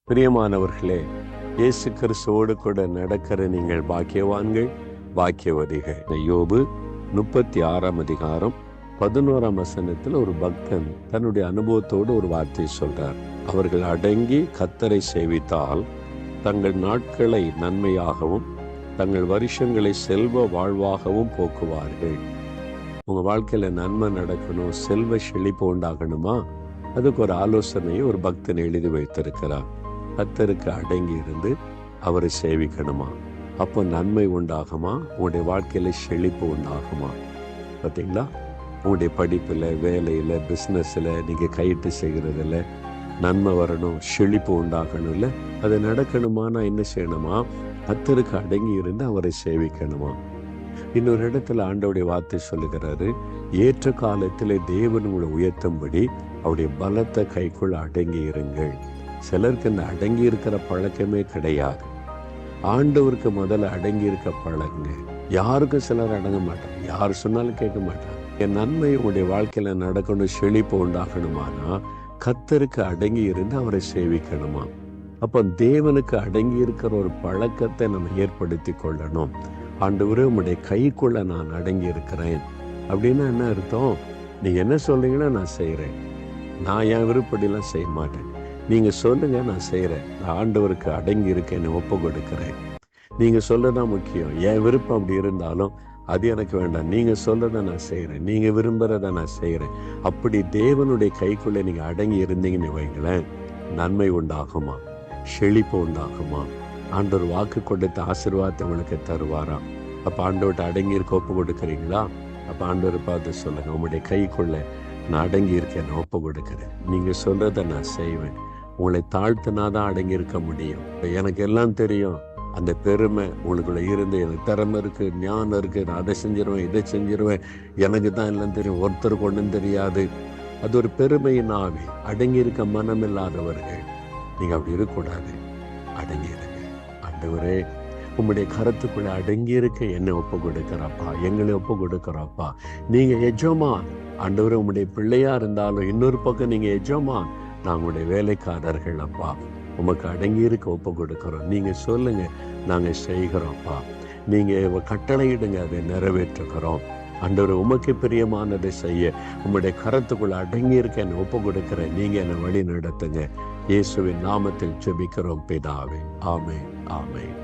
பிரியமானவர்களே, இயேசு கிறிஸ்துவோடு கூட நடக்கிற நீங்கள் பாக்கியவான்கள், பாக்கியவதிகள். யோபு 36 ஒரு பக்தன் தன்னுடைய அனுபவத்தோடு ஒரு வார்த்தை சொல்றார். அவர்கள் அடங்கி கர்த்தரை சேவித்தால் தங்கள் நாட்களை நன்மையாகவும் தங்கள் வருஷங்களை செல்வ வாழ்வாகவும் போக்குவார்கள். உங்க வாழ்க்கையில நன்மை நடக்கணும், செல்வ செழிப்பு உண்டாகணுமா? அதுக்கு ஒரு ஆலோசனையை ஒரு பக்தன் எழுதி வைத்திருக்கிறார். கர்த்தருக்கு அடங்கி இருந்து அவரை சேவிக்கணுமா? அப்போ நன்மை உண்டாகுமா? உங்களுடைய வாழ்க்கையில செழிப்பு உண்டாகுமா? பார்த்தீங்களா? உங்களுடைய படிப்பில், வேலையில், பிஸ்னஸில், நீங்கள் கையிட்டு செய்கிறதில்ல நன்மை வரணும், செழிப்பு உண்டாகணும். இல்லை அது நடக்கணுமானா என்ன செய்யணுமா? கர்த்தருக்கு அடங்கி இருந்து அவரை சேவிக்கணுமா? இன்னொரு இடத்துல ஆண்டவருடைய வார்த்தை சொல்லுகிறாரு, ஏற்ற காலத்திலே தேவன் உங்களை உயர்த்தும்படி அவருடைய பலத்த கைக்குள் அடங்கி இருங்கள். சிலருக்கு இந்த அடங்கி இருக்கிற பழக்கமே கிடையாது. ஆண்டவருக்கு முதல்ல அடங்கி இருக்க பழகுங்க. யாருக்கும் சிலர் அடங்க மாட்டாங்க, யார் சொன்னாலும் கேட்க மாட்டாங்க. என் நன்மை உங்களுடைய வாழ்க்கையில நடக்கணும், செழிப்பு உண்டாகணுமானா கர்த்தருக்கு அடங்கி இருந்து அவரை சேவிக்கணுமா? அப்போ தேவனுக்கு அடங்கி இருக்கிற ஒரு பழக்கத்தை நம்ம ஏற்படுத்தி கொள்ளணும். ஆண்டவரே உங்களுடைய கைக்குள்ள நான் அடங்கி இருக்கிறேன் அப்படின்னா என்ன அர்த்தம்? நீங்க என்ன சொல்றீங்கன்னா நான் செய்யறேன். நான் என் விருப்படிலாம் செய்ய மாட்டேன். நீங்க சொல்லுங்க, நான் செய்யறேன். நான் ஆண்டவருக்கு அடங்கி இருக்கேன்னு ஒப்பு கொடுக்கிறேன். நீங்க சொல்லதான் முக்கியம். என் விருப்பம் அப்படி இருந்தாலும் அது எனக்கு வேண்டாம். நீங்க சொல்றத நான் செய்யறேன், நீங்க விரும்புறத நான் செய்யறேன். அப்படி தேவனுடைய கைக்குள்ள நீங்க அடங்கி இருந்தீங்கன்னு வைங்களேன், நன்மை உண்டாகுமா? செழிப்பு உண்டாகுமா? ஆண்டவர் வாக்கு கொடுத்த ஆசீர்வாதத்தை உங்களுக்கு தருவாராம். அப்ப ஆண்டவர்கிட்ட அடங்கி இருக்க ஒப்பு கொடுக்குறீங்களா? அப்ப ஆண்டவர் பார்த்து சொல்லுங்க, உங்களுடைய கைக்குள்ள நான் அடங்கி இருக்கேன், நான் ஒப்பு கொடுக்கிறேன். நீங்க சொல்றத நான் செய்வேன். உங்களை தாழ்த்தினாதான் அடங்கி இருக்க முடியும். எனக்கு எல்லாம் தெரியும், அந்த பெருமை உங்களுக்குள்ள இருந்து எனக்கு திறமை இருக்கு, ஞானம் இருக்கு, நான் அதை செஞ்சிருவேன், இதை செஞ்சிருவேன், எனக்கு தான் எல்லாம் தெரியும், ஒருத்தருக்கு ஒன்றும் தெரியாது. அது ஒரு பெருமையின் ஆவி. அடங்கி இருக்க மனம் இல்லாதவர்கள் நீங்க அப்படி இருக்கக்கூடாது. அடங்கி இருங்க. ஆண்டவரே, உங்களுடைய கருத்துக்குள்ள அடங்கி இருக்க என்னை ஒப்பு கொடுக்கிறப்பா, எங்களை ஒப்பு கொடுக்கிறப்பா. நீங்க எஜமான். ஆண்டவரே, உங்களுடைய பிள்ளையா இருந்தாலும் இன்னொரு பக்கம் நீங்க எஜமான், நான் உங்களுடைய வேலைக்காரர்கள் அப்பா. உமக்கு அடங்கி இருக்க ஒப்பு கொடுக்கிறோம். நீங்க சொல்லுங்க, நாங்க செய்கிறோம்ப்பா. நீங்க கட்டளையிடுங்க, அதை நிறைவேற்றுக்கிறோம். ஆண்டவரே, உமக்கு பிரியமானதை செய்ய உங்களுடைய கருத்துக்குள்ள அடங்கி இருக்க என்னை ஒப்பு கொடுக்கிறேன். நீங்க என்னை வழி நடத்துங்க. இயேசுவின் நாமத்தில் ஜெபிக்கிறோம் பிதாவே. ஆமென், ஆமென்.